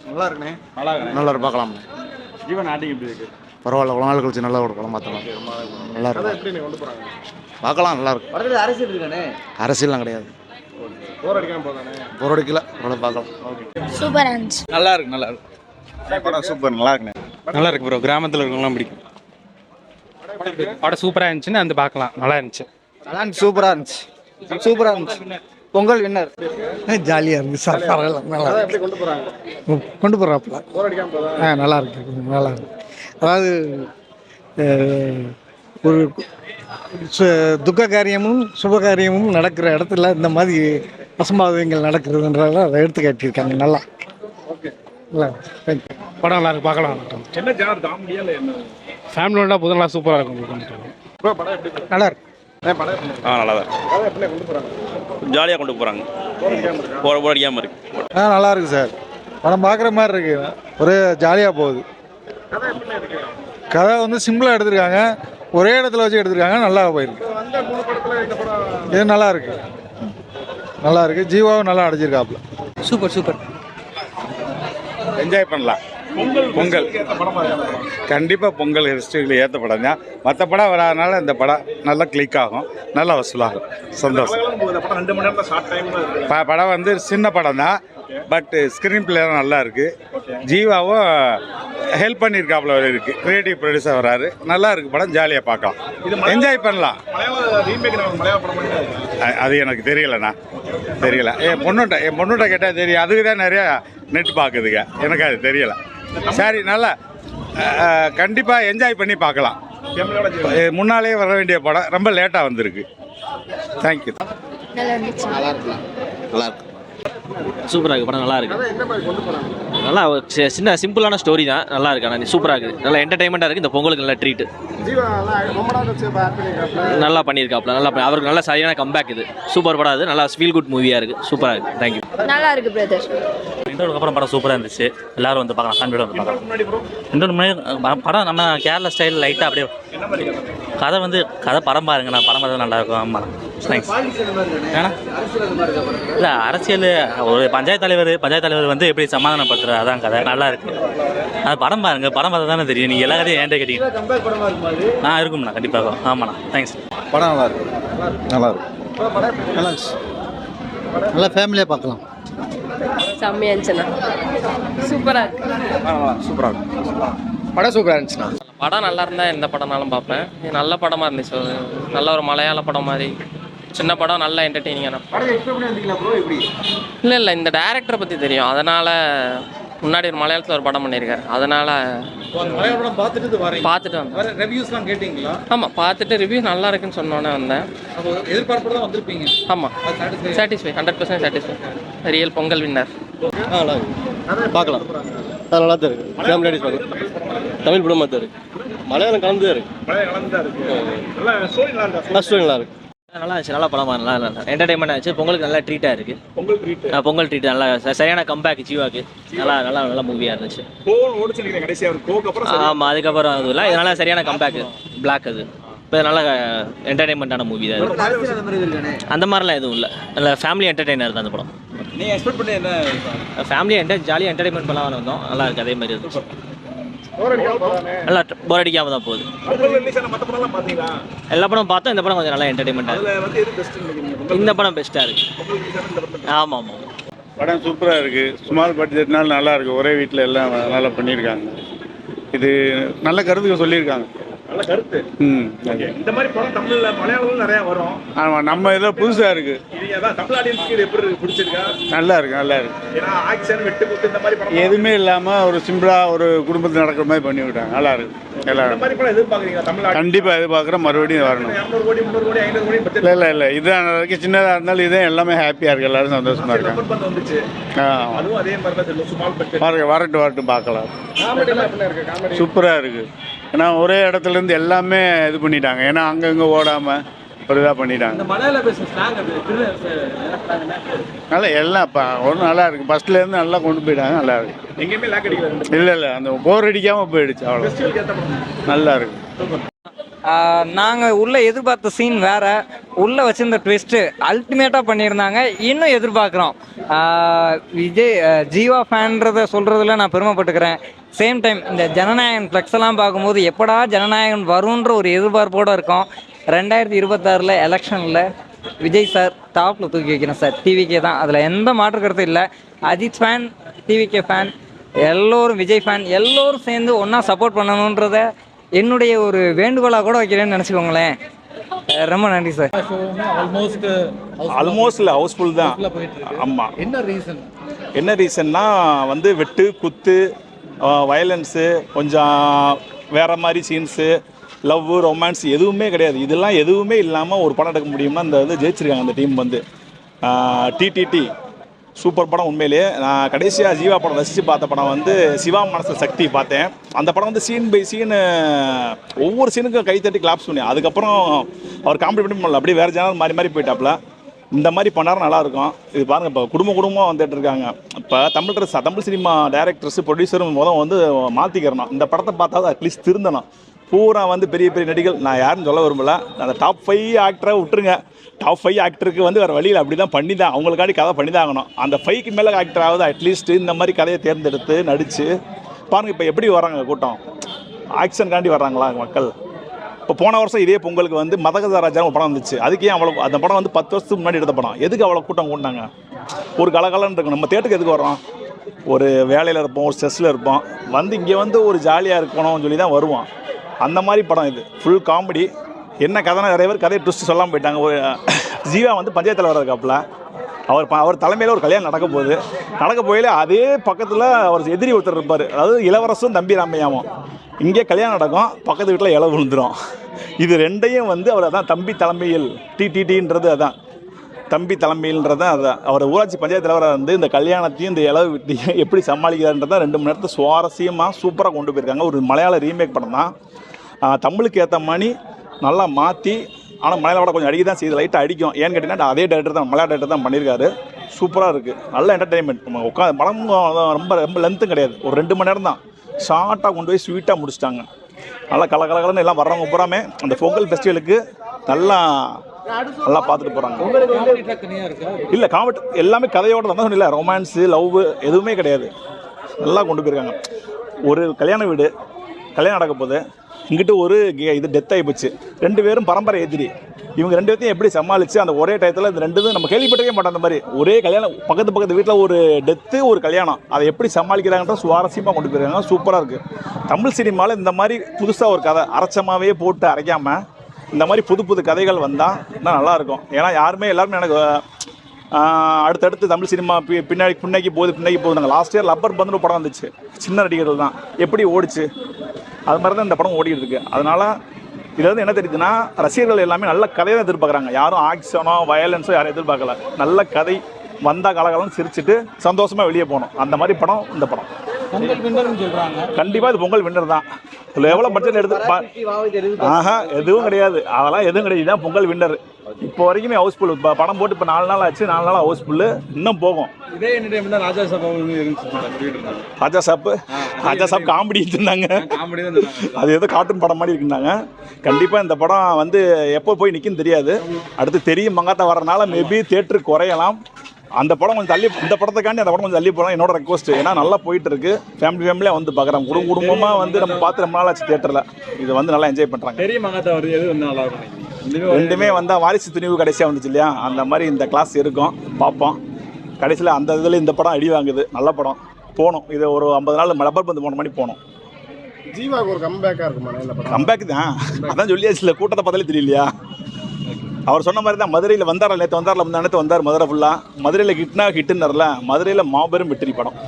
நல்லா இருக்குண்ணே. நல்லா இருக்கு. நல்லா இருக்கு, பார்க்கலாம்ண்ணே. ஜீவன் ஆக்டிங் எப்படி இருக்கு? பரவாயில்ல, ஒரு நாள் கழிச்சு நல்லா ஒரு படம் பார்த்தலாம். நல்லா இருக்கு, எப்படி நீ கொண்டு போறாங்க? பார்க்கலாம், நல்லா இருக்கு. படத்துல அரசியல் இருக்கானே? அரசியல்லாம் கிடையாது, போர் அடிக்காம போதானே? போர் அடிக்கல, படம் பார்க்கலாம். சூப்பரா இருந்துச்சு. நல்லா இருக்கு, நல்லா இருக்கு. படம் சூப்பர், நல்லா இருக்குண்ணே. நல்லா இருக்கு ப்ரோ. கிராமத்தில் இருக்கவங்களாம் பிடிக்கும். படம் சூப்பராக இருந்துச்சுன்னு வந்து பார்க்கலாம். நல்லா இருந்துச்சு. நல்லா இருந்துச்சு, சூப்பரா இருந்துச்சு, சூப்பரா இருந்துச்சு. பொங்கல் வின்னர். ஜாலியாக இருக்குது சார், பரவாயில்ல, நல்லா எப்படி கொண்டு போறாங்க? கொண்டு போகிறாப்புல. போர் அடிக்காம போதா? நல்லா இருக்கு, நல்லா இருக்கு. அதாவது ஒரு துக்க காரியமும் சுப காரியமும் நடக்கிற இடத்துல இந்த மாதிரி அசம்பாவிதங்கள் நடக்கிறதுன்றத அதை எடுத்து காட்டியிருக்காங்க. நல்லா நல்லா படம் நல்லா இருக்கு, பார்க்கலாம். என்ன ஜானர் காமெடியா இல்ல என்ன? ஃபேமிலியோட புது நல்லா சூப்பராக இருக்கும். ப்ரோ படம் எப்படி இருக்கு? நல்லா இருக்கு. படம் எப்படி இருக்கு? நல்லா தான் இருக்கு. படம் எப்படி கொண்டு போறாங்க? ஜாலியாக கொண்டு போகிறாங்க. போர் அடிக்காம இருக்கா? போர் அடிக்காமல் இருக்கு. நல்லா இருக்கு சார், படம் பார்க்குற மாதிரி இருக்கு. ஒரே ஜாலியாக போகுது. கதை எப்படி இருக்கு? கதை வந்து சிம்பிளாக எடுத்திருக்காங்க, ஒரே இடத்துல வச்சு எடுத்திருக்காங்க, நல்லா போயிருக்கு. வந்த 3 படத்துல இந்த படம் இது நல்லா இருக்கு, நல்லா இருக்கு. ஜீவாவும் நல்லா அடிச்சிருக்காப்புல. Super super. என்ஜாய் பண்ணலாம். பொங்கல் கண்டிப்பாக பொங்கல் ஹிஸ்டரியில் ஏற்ற படம் தான். மற்ற படம் வராதனால இந்த படம் நல்லா கிளிக் ஆகும், நல்லா வசூலாகும். சந்தோஷம். படம் 2 மணி நேரத்துல ஷார்ட் டைம். படம் வந்து சின்ன படம் தான், பட் ஸ்க்ரீன் பிளேலாம் நல்லா இருக்குது. ஜீவாவும் ஹெல்ப் பண்ணியிருக்காப்புல இருக்குது, கிரியேட்டிவ் ப்ரொடியூசர் வராரு. நல்லா இருக்குது படம், ஜாலியாக பார்க்கலாம், என்ஜாய் பண்ணலாம். அது எனக்கு தெரியலண்ணா, தெரியல. என் பொண்ணுகிட்ட கேட்டால் தெரியும், அதுக்கு தான் நிறையா நெட் பார்க்குதுங்க, எனக்கு அது தெரியலை. சரி, நல்லா கண்டிப்பாக என்ஜாய் பண்ணி பார்க்கலாம். முன்னாலே வர வேண்டிய படம் ரொம்ப லேட்டாக வந்திருக்கு. தேங்க்யூ. நல்லா இருந்துச்சு. நல்லா இருக்கலாம், நல்லா இருக்கு. சூப்பராக இருக்குது படம். நல்லா இருக்குது. நல்லா சின்ன சிம்பிளான ஸ்டோரி தான், நல்லா இருக்கு. ஆனால் சூப்பராக இருக்குது, நல்லா என்டர்டைன்மெண்ட்டாக இருக்குது. இந்த பொங்கலுக்கு நல்லா ட்ரீட்டு நல்லா பண்ணியிருக்காப்ல. நல்லா அவருக்கு நல்ல சரியான கம்பேக். இது சூப்பர் படம், அது நல்லா ஃபீல் குட் மூவியாக இருக்குது. சூப்பராக இருக்குது. தேங்க்யூ. நல்லா இருக்கு பிரதர். இன்டர்வியூக்கு அப்புறம் படம் சூப்பராக இருந்துச்சு. எல்லாரும் வந்து பார்க்கலாம், ஃபேமிலியோட வந்து பார்க்கலாம். இன்னொரு படம் நம்ம கேரளா ஸ்டைல் லைட்டாக அப்படியே கதை வந்து படம் பாருங்க. நான் படம் பார்த்தா நல்லா இருக்கும். ஆமாம், தேங்க்ஸ். ஏன்னா இல்லை, அரசியல் ஒரு பஞ்சாயத்து தலைவர் வந்து எப்படி சமாதானப்படுத்துறது, அதான் கதை. நல்லா இருக்கு. அது படம் பாருங்க, படம் பார்த்தா தானே தெரியும். நீங்கள் எல்லா கதையும் ஏன்ட்ட கேட்டீங்க. இருக்கும்ண்ணா, கண்டிப்பாக. ஆமாண்ணா, தேங்க்ஸ். படம் நல்லா இருக்கு, நல்லா இருக்கு, நல்லா இருந்துச்சு. நல்லா ஃபேமிலியாக பார்க்கலாம். செம்மையா இருந்துச்சுண்ணா. சூப்பரா இருக்கு. சூப்பராக இருக்கு. படம் சூப்பராக இருந்துச்சுண்ணா. படம் நல்லா இருந்தால் எந்த படம்னாலும் பார்ப்பேன். இது நல்ல படமாக இருந்துச்சு. ஒரு நல்ல ஒரு மலையாள படம் மாதிரி சின்ன படம், நல்ல என்டர்டெய்னிங்கான. இல்லை, இந்த டைரக்டரை பற்றி தெரியும், அதனால் முன்னாடி ஒரு மலையாளத்தில் ஒரு படம் பண்ணியிருக்காரு, அதனால் பார்த்துட்டு வந்தேன். ரிவ்யூஸ்லாம் கேட்டிங்களா? ஆமாம், பார்த்துட்டு ரிவ்யூ நல்லா இருக்குன்னு சொன்னோன்னே வந்தேன். அப்போ எதிர்பார்ப்பு தான் வந்திருப்பீங்க. ஆமாம், satisfy, 100% satisfy. Real Pongal winner. நல்லா இருக்கு, பார்க்கலாம். அது நல்லா தான் இருக்குது. ஃபேமிலி பார்க்கலாம். தமிழ் படமாக தான் இருக்குது, மலையாளம் கலந்து தான் இருக்குது. நல்லா இருக்கு. நல்லா இருந்துச்சு, நல்ல படமாக நல்லா என்டர்டைன்மெண்ட் ஆச்சு. பொங்கலுக்கு நல்லா ட்ரீட்டாக இருக்குது. பொங்கல் ட்ரீட் நல்லா சரியான கம்பேக் ஜீவாக்கு. நல்ல மூவியாக இருந்துச்சு. ஆமாம், அதுக்கப்புறம் அது இல்லை, இதனால சரியான கம்பேக்கு பிளாக். அது இப்போ நல்ல என்டர்டைன்மெண்ட்டான மூவி தான் இது. அந்த மாதிரிலாம் எதுவும் இல்லை, நல்ல ஃபேமிலி என்டர்டெய்னர் தான் அந்த படம். நீங்கள் எக்ஸ்பெக்ட் பண்ணி என்ன? ஃபேமிலி ஜாலியாக என்டர்டைன்மெண்ட் பண்ணலாம் வந்தோம். நல்லா இருக்குது, அதே மாதிரி இருந்துச்சு. நல்லா போர் அடிக்காமல் தான் போகுது. எல்லா படம் பார்த்தோம், இந்த படம் கொஞ்சம் நல்லா என்டர்டைன்மெண்ட்டாக. இந்த படம் பெஸ்ட்டாக இருக்குது. ஆமாம், படம் சூப்பராக இருக்குது. ஸ்மால் பட்ஜெட்னால நல்லா இருக்குது. ஒரே வீட்டில் எல்லாம் நல்லா பண்ணியிருக்காங்க. இது நல்ல கருத்துக்கு சொல்லியிருக்காங்க. நல்ல கருத்து. இந்த மாதிரி படம் தமிழ்ல மலையாளம்ல நிறைய வரும். ஆமாம், நம்ம இதில் புதுசாக இருக்குது. இது அதான் தமிழ் ஆடியன்ஸ்க்கு இது எப்படி பிடிச்சிருக்கா? நல்லா இருக்கு, நல்லா இருக்கு. ஏன்னா ஆக்ஷன் வெட்டு குத்து இந்த மாதிரி படம் எதுவுமே இல்லாமல் ஒரு சிம்பிளாக ஒரு குடும்பத்தில் நடக்கிற மாதிரி பண்ணி விட்டாங்க. நல்லா இருக்கு. இந்த மாதிரி படம் எதிர்பார்க்குறீங்களா தமிழ்? கண்டிப்பாக எதிர்பார்க்குறேன், மறுபடியும் வரணும். 200 கோடி 300 கோடி 500 கோடி பட்ஜெட் இல்லை இதுதான் வரைக்கும் சின்னதாக இருந்தாலும் இதே எல்லாமே ஹாப்பியாக இருக்குது. எல்லாரும் சந்தோஷமாக இருக்காங்க. வந்துச்சு. அதுவும் அதே மாதிரி தான் தெரியும், ஸ்மால் பட்ஜெட். வரட்டும் பார்க்கலாம். காமெடிலாம் எப்படி இருக்கு? காமெடி சூப்பராக இருக்குது. ஏன்னா ஒரே இடத்துலேருந்து எல்லாமே இது பண்ணிட்டாங்க. ஏன்னா அங்கங்கே ஓடாமல் ஒரு இதாக பண்ணிட்டாங்க. நல்லா எல்லாம் இப்போ ஒன்றும் நல்லா இருக்குது. ஃபஸ்ட்லேருந்து நல்லா கொண்டு போயிட்டாங்க. நல்லா இருக்குது. எங்கேயுமே லேக் அடிக்கல. இல்லை அந்த போர் அடிக்காமல் போயிடுச்சு. அவ்வளோ நல்லா இருக்குது. நாங்கள் உள்ளே எதிர்பார்த்த சீன் வேறு, உள்ளே வச்சிருந்த ட்விஸ்ட்டு அல்டிமேட்டாக பண்ணியிருந்தாங்க. இன்னும் எதிர்பார்க்குறோம். விஜய் ஜீவா ஃபேன்றதை சொல்கிறதுல நான் பெருமைப்பட்டுக்கிறேன். சேம் டைம் இந்த ஜனநாயகன் ஃப்ளெக்ஸ் எல்லாம் பார்க்கும்போது எப்படா ஜனநாயகன் வரும்ன்ற ஒரு எதிர்பார்ப்போடு இருக்கோம். 2026 எலெக்ஷனில் விஜய் சார் டாப்பில் தூக்கி வைக்கணும் சார். டிவிகே தான், அதில் எந்த மாற்று கருத்தும் இல்லை. அஜித் ஃபேன், டிவிகே ஃபேன், எல்லோரும் விஜய் ஃபேன், எல்லோரும் சேர்ந்து ஒன்றா சப்போர்ட் பண்ணணுன்றத என்னுடைய ஒரு வேண்டுகோளாக கூட வைக்கிறேன்னு நினச்சிக்கோங்களேன். ரொம்ப நன்றி சார். ஆல்மோஸ்ட் இல்லை, ஹவுஸ்ஃபுல் தான். ஆமாம். என்ன ரீசன்னா வந்து வெட்டு குத்து வயலன்ஸு கொஞ்சம் வேறு மாதிரி சீன்ஸு லவ் ரொமான்ஸ் எதுவுமே கிடையாது. இதெல்லாம் எதுவுமே இல்லாமல் ஒரு படம் எடுக்க முடியும்னா இந்த வந்து ஜெயிச்சிருக்காங்க அந்த டீம் வந்து. டிடிடி சூப்பர் படம். உண்மையிலேயே நான் கடைசியாக ஜீவா படம் ரசித்து பார்த்த படம் வந்து சிவா மனசில் சக்தி பார்த்தேன். அந்த படம் வந்து சீன் பை சீனு ஒவ்வொரு சீனுக்கும் கைத்தட்டி கிளாப்ஸ் பண்ணி அதுக்கப்புறம் அவர் காமெடி பண்ணி பண்ணல, அப்படியே வேறு ஜேனல் மாறி மாறி போயிட்டாப்புல. இந்த மாதிரி பண்ணாலும் நல்லாயிருக்கும். இது பாருங்கள், இப்போ குடும்பமாக வந்துட்டு இருக்காங்க. இப்போ தமிழ் சினிமா டைரக்டர்ஸ் ப்ரொடியூசரும் வந்து மாற்றிக்கிறணும். இந்த படத்தை பார்த்தாலும் அட்லீஸ்ட் திருந்தணும். பூரா வந்து பெரிய பெரிய நடிகள், நான் யாருன்னு சொல்ல விரும்பல, அந்த டாப் 5 ஆக்டரை விட்டுருங்க. டாப் 5 ஆக்டருக்கு வந்து வேறு வழியில் அப்படி தான் பண்ணி தான் அவங்களுக்காண்டி கதை பண்ணி தான் ஆகணும். அந்த 5க்கு மேலே ஆக்டராவது அட்லீஸ்ட் இந்த மாதிரி கதையை தேர்ந்தெடுத்து நடித்து பாருங்கள். இப்போ எப்படி வராங்க கூட்டம், ஆக்ஷனுக்காண்டி வர்றாங்களா மக்கள். இப்போ போன வருஷம் இதே பொங்கலுக்கு வந்து மதகத ராஜான்னு ஒரு படம் வந்துச்சு. அதுக்கு ஏன் அவ்வளோ, அந்த படம் வந்து 10 வருஷத்துக்கு முன்னாடி எடுத்த படம், எதுக்கு அவ்வளோ கூட்டம் கூட்டினாங்க? ஒரு கலகலன்னு இருக்கும். நம்ம தேட்டருக்கு எதுக்கு வரோம்? ஒரு வேலையில் இருப்போம், ஒரு ஸ்ட்ரெஸ்ஸில் இருப்போம், வந்து இங்கே வந்து ஒரு ஜாலியாக இருக்கணும்னு சொல்லி தான் வருவோம். அந்த மாதிரி படம் இது. Full comedy. என்ன கதைனா நிறைய பேர் கதையை ட்விஸ்ட் சொல்லாமல் போயிட்டாங்க. ஒரு ஜீவா வந்து பஞ்சாயத்து தலைவர் இருக்காப்புல, அவர் தலைமையில் ஒரு கல்யாணம் நடக்க போயில அதே பக்கத்தில் அவர் எதிரி ஒருத்தர் இருப்பார். அதாவது இளவரசும் தம்பி ராமையாவும். இங்கே கல்யாணம் நடக்கும், பக்கத்து வீட்டில் இலை விழுந்துடும். இது ரெண்டையும் வந்து அவர் அதான் தம்பி தலைமையில் டிடிடின்றது, அதான் தம்பி தலைமையில்ன்றது அதான். அவர் ஊராட்சி பஞ்சாயத்து தலைவராக வந்து இந்த கல்யாணத்தையும் இந்த இளவு வீட்டையும் எப்படி சமாளிக்கிறார்ன்றதான் 2 மணி நேரத்தை சுவாரஸ்யமாக சூப்பராக கொண்டு போயிருக்காங்க. ஒரு மலையாள ரீமேக் படம் தான். தமிழுக்கு ஏற்ற மாதிரி நல்லா மாற்றி, ஆனால் மலையாளோட கொஞ்சம் அடிக்க தான் செய்யுது, லைட்டாக அடிக்கும். ஏன்னு கேட்டிங்கன்னா அதே டேரக்டர் தான், மலையாள டேரக்டர் தான் பண்ணியிருக்காரு. சூப்பராக இருக்குது, நல்ல என்டர்டெயின்மெண்ட். நம்ம உட்காந்து படம் ரொம்ப லென்த்தும் கிடையாது, ஒரு 2 மணி நேரம் தான். ஷார்ட்டாக கொண்டு போய் ஸ்வீட்டாக முடிச்சிட்டாங்க. நல்லா கலகலன்னு எல்லாம் வர்றவங்க பூராமே அந்த பொங்கல் ஃபெஸ்டிவலுக்கு நல்லா பார்த்துட்டு போகிறாங்க. இல்லை காமெடி எல்லாமே கதையோட தான், இல்லை ரொமான்ஸு லவ் எதுவுமே கிடையாது. நல்லா கொண்டு போயிருக்காங்க. ஒரு கல்யாண வீடு, கல்யாணம் நடக்க போகுது, இங்கிட்ட ஒரு இது டெத் ஆகி போச்சு. 2 பேரும் பரம்பரை எதிரி. இவங்க 2 பேர்த்தையும் எப்படி சமாளித்து அந்த ஒரே டயத்தில் இந்த 2 நம்ம கேள்விப்பட்டவே மாட்டோம். அந்த மாதிரி ஒரே கல்யாணம், பக்கத்து வீட்டில் ஒரு டெத்து ஒரு கல்யாணம், அதை எப்படி சமாளிக்கிறாங்கன்ற சுவாரஸ்யமாக கொண்டு போயிருக்காங்க. சூப்பராக இருக்குது. தமிழ் சினிமாவில் இந்த மாதிரி புதுசாக ஒரு கதை அரைச்சமாகவே போட்டு அரைக்காமல் இந்த மாதிரி புது கதைகள் வந்தால் இன்னும் நல்லாயிருக்கும். ஏன்னா எல்லாருமே எனக்கு அடுத்தடுத்து தமிழ் சினிமா பின்னாடி போகுது. நாங்கள் லாஸ்ட் இயர் லப்பர் பந்து ஒரு படம் வந்துச்சு, சின்ன நடிகர்கள் தான், எப்படி ஓடிச்சு அது மாதிரி தான் இந்த படம் ஓடிட்டு இருக்கு. அதனால் இதில் வந்து என்ன தெரியுதுன்னா, ரசிகர்கள் எல்லாமே நல்ல கதையை தான் எதிர்பார்க்குறாங்க. யாரும் ஆக்ஷனோ வயலன்ஸோ யாரும் எதிர்பார்க்கல. நல்ல கதை வந்தால் கலகலன்னு சிரிச்சுட்டு சந்தோஷமாக வெளியே போகணும். அந்த மாதிரி படம் இந்த படம். பொங்கல் வின்னர்னு சொல்கிறாங்க. கண்டிப்பாக இது பொங்கல் வின்னர் தான். இதில் எவ்வளோ பட்ஜெட் எதுவும் கிடையாது, அதெல்லாம் எதுவும் கிடையாது. இதுதான் பொங்கல் வின்னர். இப்போ வரைக்குமே ஹவுஸ்ஃபுல். இப்போ படம் போட்டு இப்போ 4 நாள் ஆச்சு, 4 நாள் ஹவுஸ்ஃபுல்லு, இன்னும் போகும். இதே என்டர்டைன்மெண்ட் ராஜா சாப் காமெடி இருந்தாங்க, அது ஏதோ கார்ட்டூன் படம் மாதிரி இருக்குன்னாங்க. கண்டிப்பாக இந்த படம் வந்து எப்போ போய் நிற்குன்னு தெரியாது. அடுத்து தெரியும் மங்காத்தா வரனால மேபி தேட்டரு குறையலாம். அந்த படம் கொஞ்சம் தள்ளி, இந்த படத்துக்காண்டி அந்த படம் கொஞ்சம் தள்ளி போகலாம் என்னோட ரெக்வஸ்ட். ஏன்னா நல்லா போயிட்டு இருக்கு. ஃபேமிலியாக வந்து பார்க்குறாங்க, குடும்பமாக வந்து நம்ம பார்த்து ரொம்ப நாள் ஆச்சு தேட்டரில். இது வந்து நல்லா என்ஜாய் பண்ணுறாங்க. பெரிய மங்காத்தா வருது, எது வந்து நல்லா இருக்கும். 2மே வந்தால் வாரிசு துணிவு கடைசியாக வந்துச்சு இல்லையா, அந்த மாதிரி இந்த கிளாஸ் இருக்கும், பார்ப்போம். கடைசியில் அந்த இதில் இந்த படம் அடி வாங்குது. நல்ல படம், போகணும். இது ஒரு 50 நாள் லப்பர் பந்து 3 மணி போகணும். ஜீவாக்கு ஒரு கம்பேக்காக இருக்குமா? கம்பேக் தான், அதான் சொல்லியாச்சு. இல்லை கூட்டத்தை பார்த்தாலே தெரியலையா? அவர் சொன்ன மாதிரி தான். மதுரையில் நேற்று வந்தார், மதுரை ஃபுல்லாக. மதுரையில் ஹிட்டுன்னார்ல, மதுரையில் மாபெரும் வெற்றி படம்.